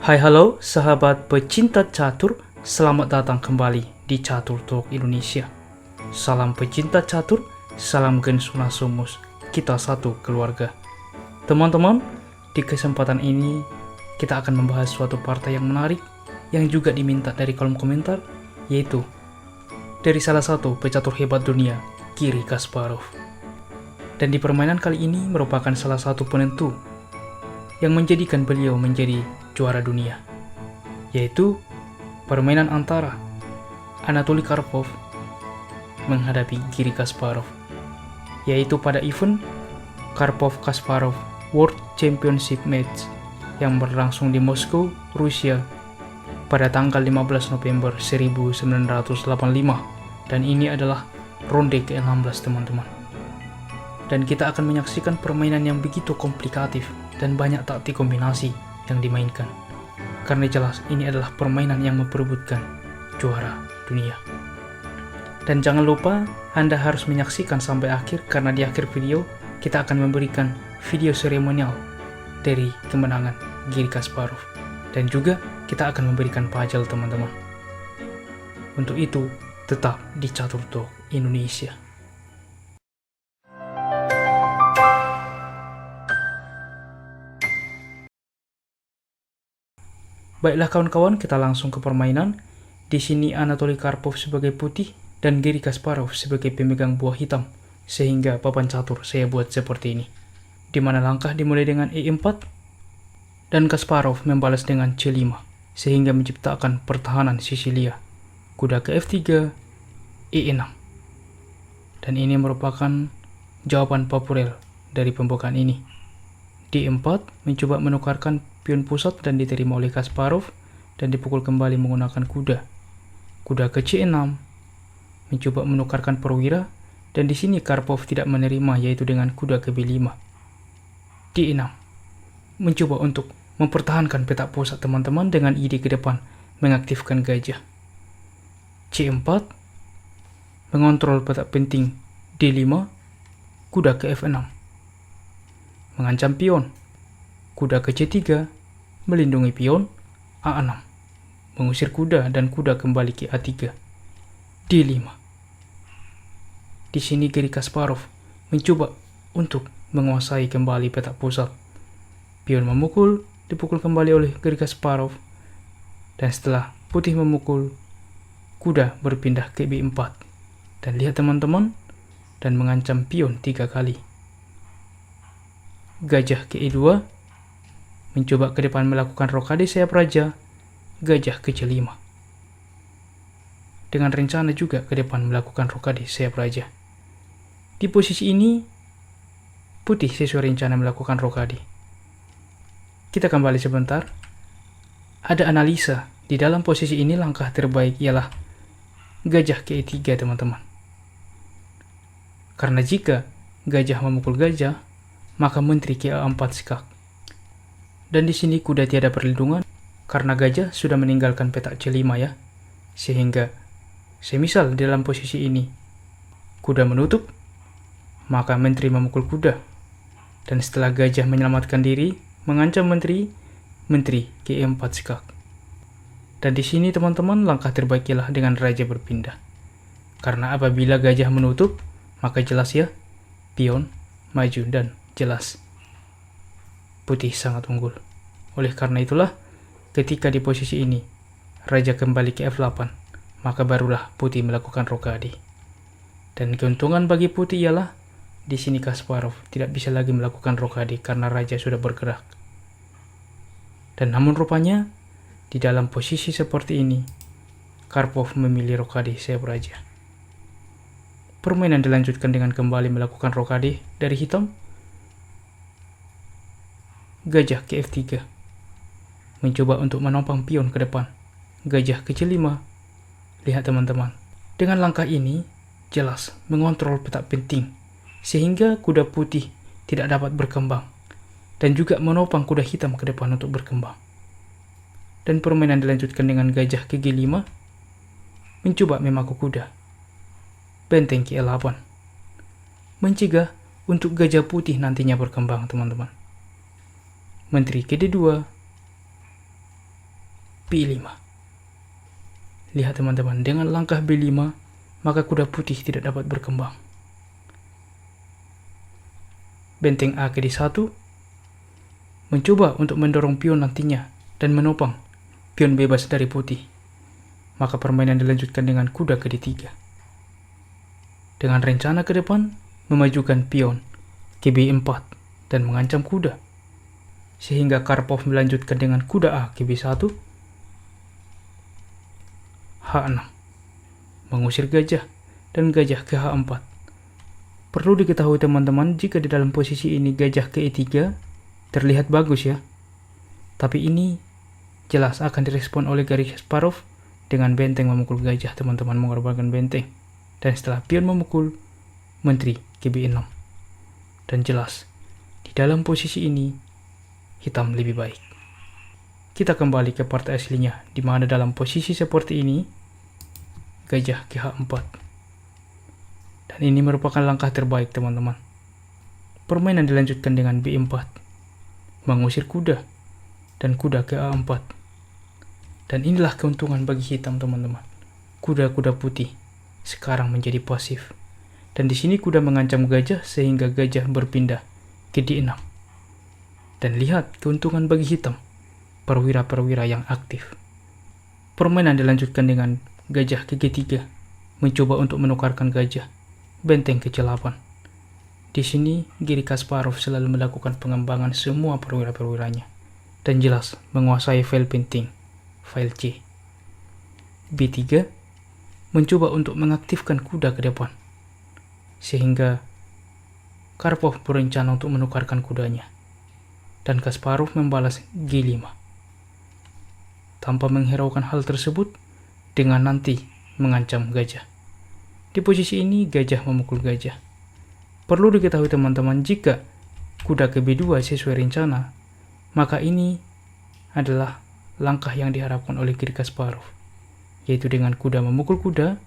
Hai halo sahabat pecinta catur, selamat datang kembali di Catur Talk Indonesia. Salam pecinta catur, salam Gensuna Sumus, kita satu keluarga. Teman-teman, di kesempatan ini kita akan membahas suatu partai yang menarik yang juga diminta dari kolom komentar, yaitu dari salah satu pecatur hebat dunia, Garry Kasparov. Dan di permainan kali ini merupakan salah satu penentu yang menjadikan beliau menjadi juara dunia, yaitu permainan antara Anatoly Karpov menghadapi Garry Kasparov, yaitu pada event Karpov-Kasparov World Championship Match yang berlangsung di Moskow, Rusia pada tanggal 15 November 1985, dan ini adalah ronde ke-16 teman-teman. Dan kita akan menyaksikan permainan yang begitu komplikatif dan banyak taktik kombinasi yang dimainkan. Karena jelas ini adalah permainan yang memperebutkan juara dunia. Dan jangan lupa Anda harus menyaksikan sampai akhir, karena di akhir video kita akan memberikan video seremonial dari kemenangan Garry Kasparov. Dan juga kita akan memberikan puzzle teman-teman. Untuk itu tetap di Catur Talk Indonesia. Baiklah kawan-kawan, kita langsung ke permainan. Di sini Anatoly Karpov sebagai putih dan Garry Kasparov sebagai pemegang buah hitam, sehingga papan catur saya buat seperti ini. Di mana langkah dimulai dengan E4 dan Kasparov membalas dengan C5, sehingga menciptakan pertahanan Sisilia. Kuda ke F3, E6. Dan ini merupakan jawaban populer dari pembukaan ini. D4 mencoba menukarkan pion pusat dan diterima oleh Kasparov dan dipukul kembali menggunakan kuda. Kuda ke C6 mencoba menukarkan perwira, dan di sini Karpov tidak menerima, yaitu dengan kuda ke B5. D6 mencoba untuk mempertahankan petak pusat teman-teman dengan ide ke depan mengaktifkan gajah. C4 mengontrol petak penting D5, kuda ke F6 mengancam pion. Kuda ke C3 melindungi pion. A6 mengusir kuda dan kuda kembali ke A3. D5. Di sini Garry Kasparov mencoba untuk menguasai kembali petak pusat. Pion memukul, dipukul kembali oleh Garry Kasparov, dan setelah putih memukul, kuda berpindah ke B4. Dan lihat teman-teman, dan mengancam pion 3 kali. Gajah ke E2 mencoba ke depan melakukan rokade sayap raja. Gajah ke C5 dengan rencana juga ke depan melakukan rokade sayap raja. Di posisi ini putih sesuai rencana melakukan rokade. Kita kembali sebentar. Ada analisa di dalam posisi ini, langkah terbaik ialah gajah ke E3 teman-teman. Karena jika gajah memukul gajah, maka menteri ke A4 skak. Dan di sini kuda tiada perlindungan karena gajah sudah meninggalkan petak C5 ya. Sehingga semisal di dalam posisi ini kuda menutup, maka menteri memukul kuda. Dan setelah gajah menyelamatkan diri, mengancam menteri ke E4 skak. Dan di sini teman-teman, langkah terbaik ialah dengan raja berpindah. Karena apabila gajah menutup, maka jelas ya, pion maju dan jelas putih sangat unggul. Oleh karena itulah, ketika di posisi ini raja kembali ke F8, maka barulah putih melakukan rokade. Dan keuntungan bagi putih ialah di sini Kasparov tidak bisa lagi melakukan rokade karena raja sudah bergerak. Dan namun rupanya di dalam posisi seperti ini Karpov memilih rokade sayap raja. Permainan dilanjutkan dengan kembali melakukan rokade dari hitam. Gajah ke F3 mencoba untuk menopang pion ke depan. Gajah ke C5. Lihat teman-teman, dengan langkah ini jelas mengontrol petak penting sehingga kuda putih tidak dapat berkembang, dan juga menopang kuda hitam ke depan untuk berkembang. Dan permainan dilanjutkan dengan gajah ke G5 mencoba memaku kuda. Benteng ke E8 mencegah untuk gajah putih nantinya berkembang teman-teman. Menteri ke D2, B5. Lihat teman-teman, dengan langkah B5, maka kuda putih tidak dapat berkembang. Benteng A ke D1 mencoba untuk mendorong pion nantinya dan menopang pion bebas dari putih. Maka permainan dilanjutkan dengan kuda ke D3. Dengan rencana ke depan, memajukan pion ke B4 dan mengancam kuda. Sehingga Karpov melanjutkan dengan kuda A ke B1, H6, mengusir gajah, dan gajah ke H4. Perlu diketahui teman-teman, jika di dalam posisi ini gajah ke E3 terlihat bagus ya. Tapi ini jelas akan direspon oleh Garry Kasparov dengan benteng memukul gajah, teman-teman, mengorbankan benteng. Dan setelah pion memukul, menteri ke B6. Dan jelas, di dalam posisi ini, hitam lebih baik. Kita kembali ke part aslinya, di mana dalam posisi seperti ini, gajah ke H4. Dan ini merupakan langkah terbaik, teman-teman. Permainan dilanjutkan dengan B4, mengusir kuda, dan kuda ke A4. Dan inilah keuntungan bagi hitam, teman-teman. Kuda-kuda putih sekarang menjadi pasif. Dan di sini kuda mengancam gajah sehingga gajah berpindah ke D6. Dan lihat keuntungan bagi hitam, perwira-perwira yang aktif. Permainan dilanjutkan dengan gajah ke G3, mencoba untuk menukarkan gajah, benteng ke C8. Di sini Garry Kasparov selalu melakukan pengembangan semua perwira-perwiranya dan jelas menguasai file penting, file C. B3 mencoba untuk mengaktifkan kuda ke depan, sehingga Karpov berencana untuk menukarkan kudanya, dan Kasparov membalas G5. Tanpa menghiraukan hal tersebut, dengan nanti mengancam gajah. Di posisi ini gajah memukul gajah. Perlu diketahui teman-teman, jika kuda ke B2 sesuai rencana, maka ini adalah langkah yang diharapkan oleh Garry Kasparov, yaitu dengan kuda memukul kuda,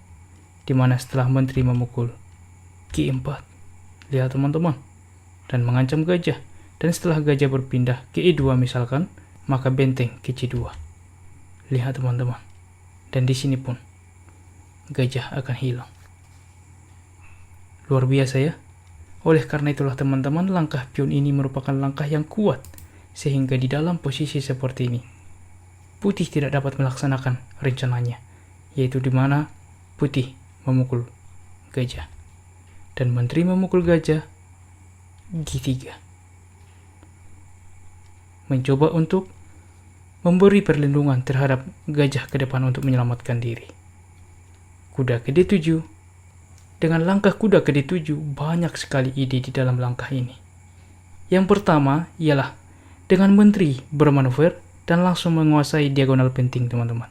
di mana setelah menteri memukul G4. Lihat teman-teman, dan mengancam gajah. Dan setelah gajah berpindah ke E2 misalkan, maka benteng ke C2. Lihat teman-teman. Dan di sini pun gajah akan hilang. Luar biasa ya. Oleh karena itulah teman-teman, langkah pion ini merupakan langkah yang kuat, sehingga di dalam posisi seperti ini putih tidak dapat melaksanakan rencananya, yaitu di mana putih memukul gajah dan menteri memukul gajah. G3 mencoba untuk memberi perlindungan terhadap gajah ke depan untuk menyelamatkan diri. Kuda ke D7. Dengan langkah kuda ke D7, banyak sekali ide di dalam langkah ini. Yang pertama ialah dengan menteri bermanuver dan langsung menguasai diagonal penting, teman-teman.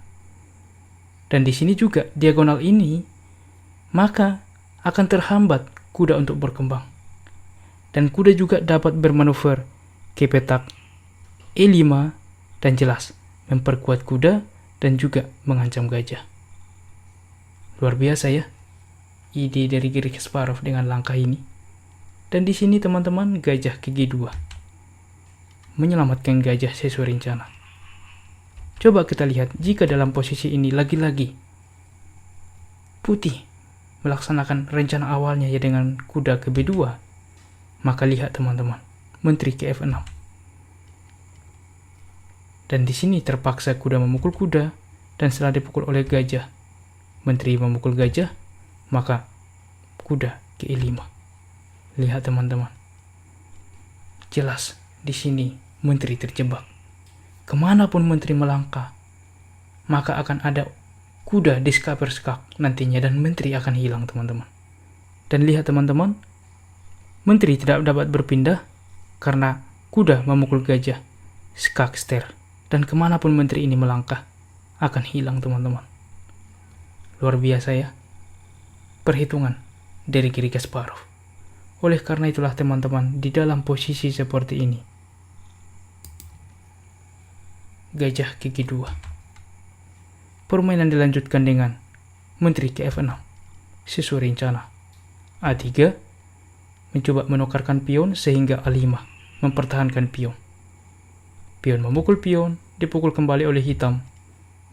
Dan di sini juga diagonal ini maka akan terhambat kuda untuk berkembang. Dan kuda juga dapat bermanuver ke petak E5 dan jelas memperkuat kuda dan juga mengancam gajah. Luar biasa ya ide dari Garry Kasparov dengan langkah ini. Dan di sini teman-teman, gajah ke G2 menyelamatkan gajah sesuai rencana. Coba kita lihat, jika dalam posisi ini lagi-lagi putih melaksanakan rencana awalnya ya dengan kuda ke B2, maka lihat teman-teman, menteri ke F6. Dan di sini terpaksa kuda memukul kuda, dan setelah dipukul oleh gajah, menteri memukul gajah, maka kuda ke E5. Lihat teman-teman, jelas di sini menteri terjebak. Kemanapun menteri melangkah, maka akan ada kuda di skak nantinya dan menteri akan hilang, teman-teman. Dan lihat teman-teman, menteri tidak dapat berpindah karena kuda memukul gajah, skak ster. Dan kemanapun menteri ini melangkah, akan hilang, teman-teman. Luar biasa ya perhitungan dari Garry Kasparov. Oleh karena itulah teman-teman, di dalam posisi seperti ini, gajah ke G2. Permainan dilanjutkan dengan menteri ke F6 sesuai rencana. A3 mencoba menukarkan pion sehingga A5 mempertahankan pion. Pion memukul pion, dipukul kembali oleh hitam,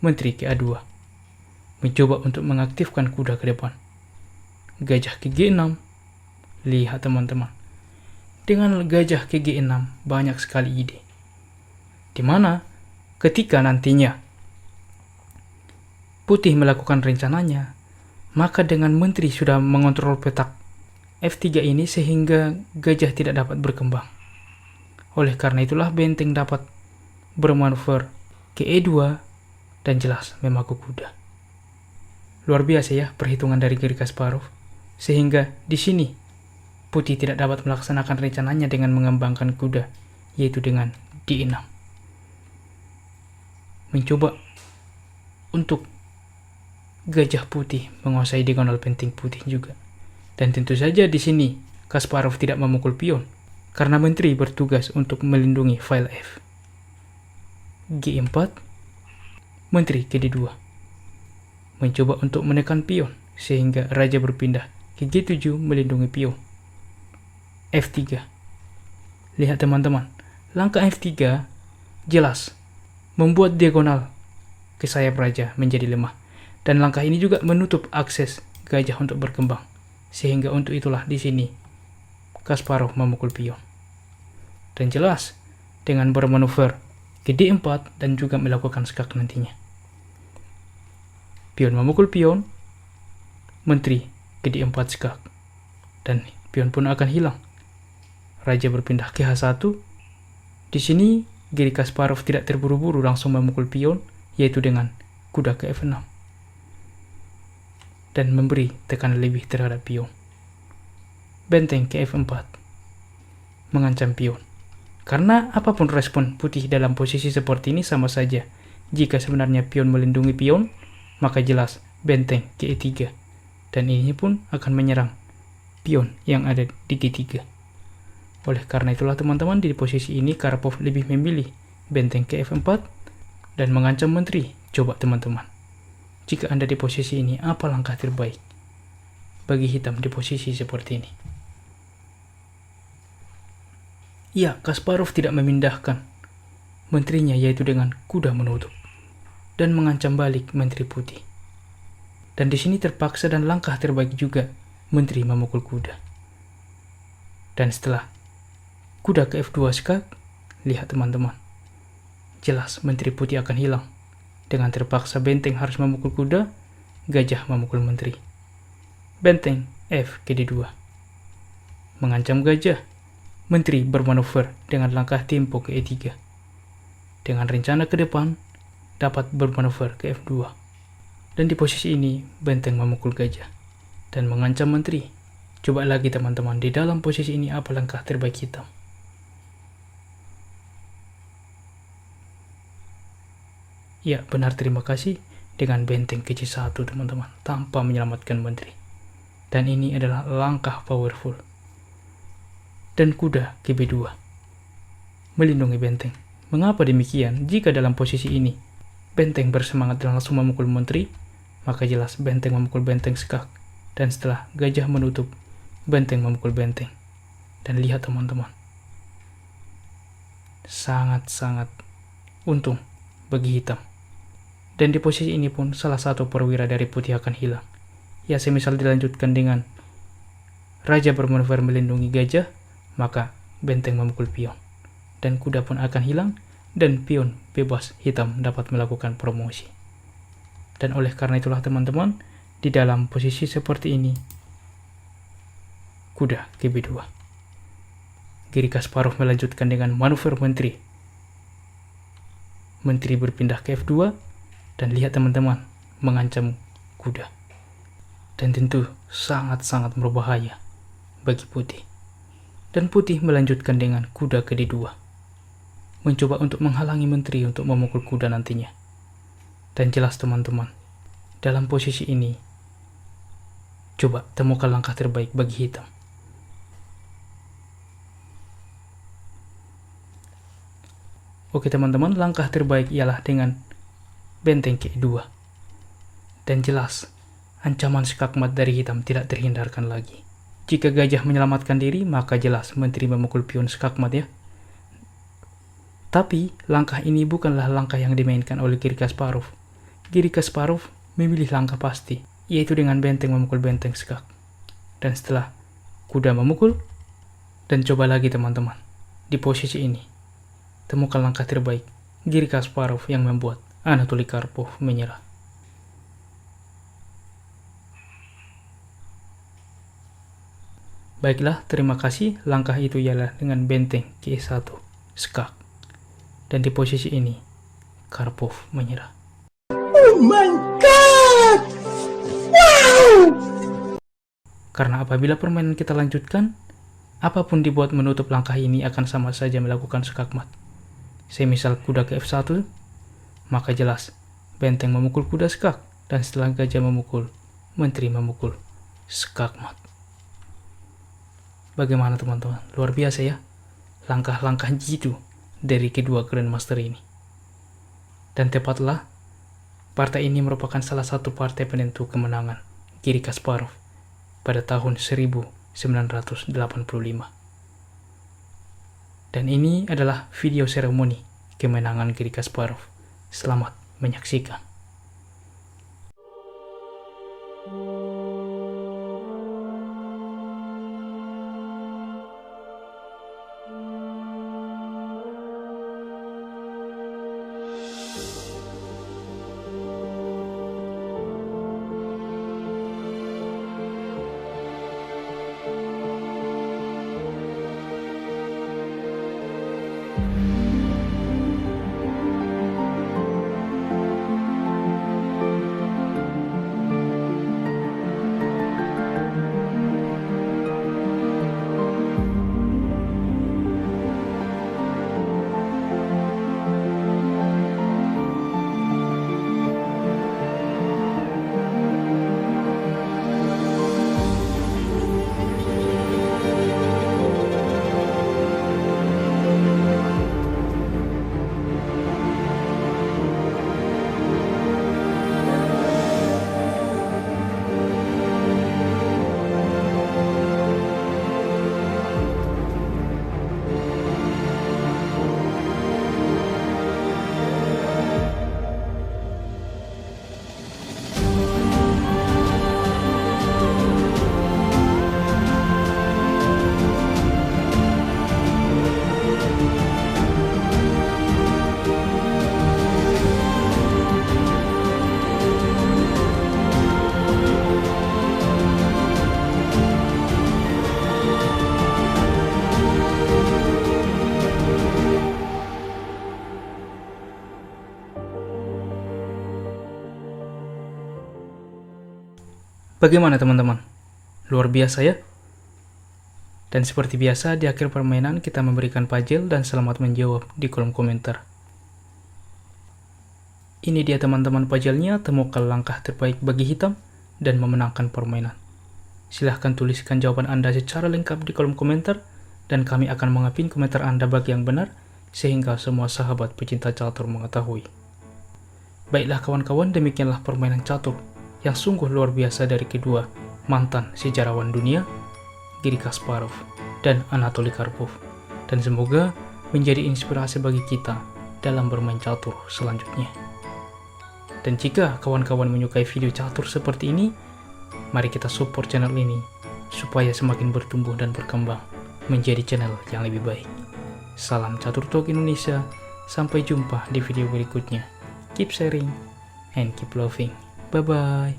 Menteri ke A2 mencoba untuk mengaktifkan kuda ke depan. Gajah ke G6. Lihat teman-teman, dengan gajah ke G6 banyak sekali ide, dimana ketika nantinya putih melakukan rencananya, maka dengan menteri sudah mengontrol petak F3 ini sehingga gajah tidak dapat berkembang. Oleh karena itulah benteng dapat bermanuver ke E2 dan jelas memaku kuda. Luar biasa ya perhitungan dari Garry Kasparov, sehingga di sini putih tidak dapat melaksanakan rencananya dengan mengembangkan kuda, yaitu dengan D6. Mencoba untuk gajah putih menguasai diagonal penting putih juga. Dan tentu saja di sini Kasparov tidak memukul pion, karena menteri bertugas untuk melindungi file F. G4, menteri ke D2. Mencoba untuk menekan pion, sehingga raja berpindah ke G7 melindungi pion. F3. Lihat teman-teman, langkah F3 jelas membuat diagonal ke sayap raja menjadi lemah. Dan langkah ini juga menutup akses gajah untuk berkembang. Sehingga untuk itulah di sini Kasparov memukul pion. Dan jelas dengan bermanuver ke D4 dan juga melakukan skak nantinya. Pion memukul pion, menteri ke D4 skak. Dan pion pun akan hilang. Raja berpindah ke H1. Di sini Garry Kasparov tidak terburu-buru langsung memukul pion, yaitu dengan kuda ke F6 dan memberi tekanan lebih terhadap pion. Benteng ke F4 mengancam pion. Karena apapun respon putih dalam posisi seperti ini sama saja. Jika sebenarnya pion melindungi pion, maka jelas benteng ke E3 dan ini pun akan menyerang pion yang ada di G3. Oleh karena itulah teman-teman, di posisi ini Karpov lebih memilih benteng ke F4 dan mengancam menteri. Coba teman-teman, jika Anda di posisi ini, apa langkah terbaik bagi hitam di posisi seperti ini? Ya, Kasparov tidak memindahkan menterinya, yaitu dengan kuda menutup dan mengancam balik menteri putih. Dan di sini terpaksa dan langkah terbaik juga menteri memukul kuda. Dan setelah kuda ke F2 skak, lihat teman-teman, jelas menteri putih akan hilang. Dengan terpaksa benteng harus memukul kuda, gajah memukul menteri. Benteng F ke D2 mengancam gajah. Menteri bermanuver dengan langkah tempo ke E3. Dengan rencana ke depan, dapat bermanuver ke F2. Dan di posisi ini, benteng memukul gajah dan mengancam menteri. Coba lagi teman-teman, di dalam posisi ini apa langkah terbaik hitam? Ya, benar, terima kasih. Dengan benteng ke C1 teman-teman, tanpa menyelamatkan menteri. Dan ini adalah langkah powerful. Dan kuda ke B2 melindungi benteng. Mengapa demikian? Jika dalam posisi ini benteng bersemangat dan langsung memukul menteri, maka jelas benteng memukul benteng skak. Dan setelah gajah menutup, benteng memukul benteng. Dan lihat teman-teman, sangat-sangat untung bagi hitam. Dan di posisi ini pun salah satu perwira dari putih akan hilang. Ya, semisal dilanjutkan dengan raja bermanuver melindungi gajah, maka benteng memukul pion. Dan kuda pun akan hilang, dan pion bebas hitam dapat melakukan promosi. Dan oleh karena itulah teman-teman, di dalam posisi seperti ini, kuda ke B2. Garry Kasparov melanjutkan dengan manuver menteri. Menteri berpindah ke F2, dan lihat teman-teman, mengancam kuda. Dan tentu sangat-sangat berbahaya bagi putih. Dan putih melanjutkan dengan kuda ke D2. Mencoba untuk menghalangi menteri untuk memukul kuda nantinya. Dan jelas teman-teman, dalam posisi ini, coba temukan langkah terbaik bagi hitam. Oke teman-teman, langkah terbaik ialah dengan benteng ke E2. Dan jelas, ancaman skakmat dari hitam tidak terhindarkan lagi. Jika gajah menyelamatkan diri, maka jelas menteri memukul pion skakmat ya. Tapi langkah ini bukanlah langkah yang dimainkan oleh Garry Kasparov. Giri Kasparov memilih langkah pasti, yaitu dengan benteng memukul benteng skak. Dan setelah kuda memukul, dan coba lagi teman-teman, di posisi ini, temukan langkah terbaik Giri Kasparov yang membuat Anatoly Karpov menyerah. Baiklah, terima kasih. Langkah itu ialah dengan benteng G1 skak. Dan di posisi ini, Karpov menyerah. Oh my god! Wow! Karena apabila permainan kita lanjutkan, apapun dibuat menutup langkah ini akan sama saja melakukan skakmat. Semisal kuda ke F1, maka jelas benteng memukul kuda skak, dan setelah gajah memukul, menteri memukul skakmat. Bagaimana teman-teman? Luar biasa ya langkah-langkah jitu dari kedua Grandmaster ini. Dan tepatlah, partai ini merupakan salah satu partai penentu kemenangan Giri Kasparov pada tahun 1985. Dan ini adalah video seremoni kemenangan Giri Kasparov. Selamat menyaksikan. Bagaimana teman-teman? Luar biasa ya? Dan seperti biasa, di akhir permainan kita memberikan puzzle dan selamat menjawab di kolom komentar. Ini dia teman-teman puzzle-nya, temukan langkah terbaik bagi hitam dan memenangkan permainan. Silahkan tuliskan jawaban Anda secara lengkap di kolom komentar, dan kami akan mengupin komentar Anda bagi yang benar, sehingga semua sahabat pecinta catur mengetahui. Baiklah kawan-kawan, demikianlah permainan catur yang sungguh luar biasa dari kedua mantan sejarawan dunia, Giri Kasparov dan Anatoly Karpov, dan semoga menjadi inspirasi bagi kita dalam bermain catur selanjutnya. Dan jika kawan-kawan menyukai video catur seperti ini, mari kita support channel ini supaya semakin bertumbuh dan berkembang menjadi channel yang lebih baik. Salam Catur Talk Indonesia, sampai jumpa di video berikutnya. Keep sharing and keep loving. Bye-bye.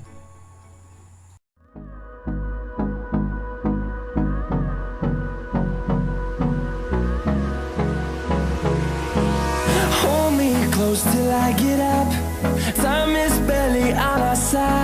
Hold me close till I get up. Time is barely on our side.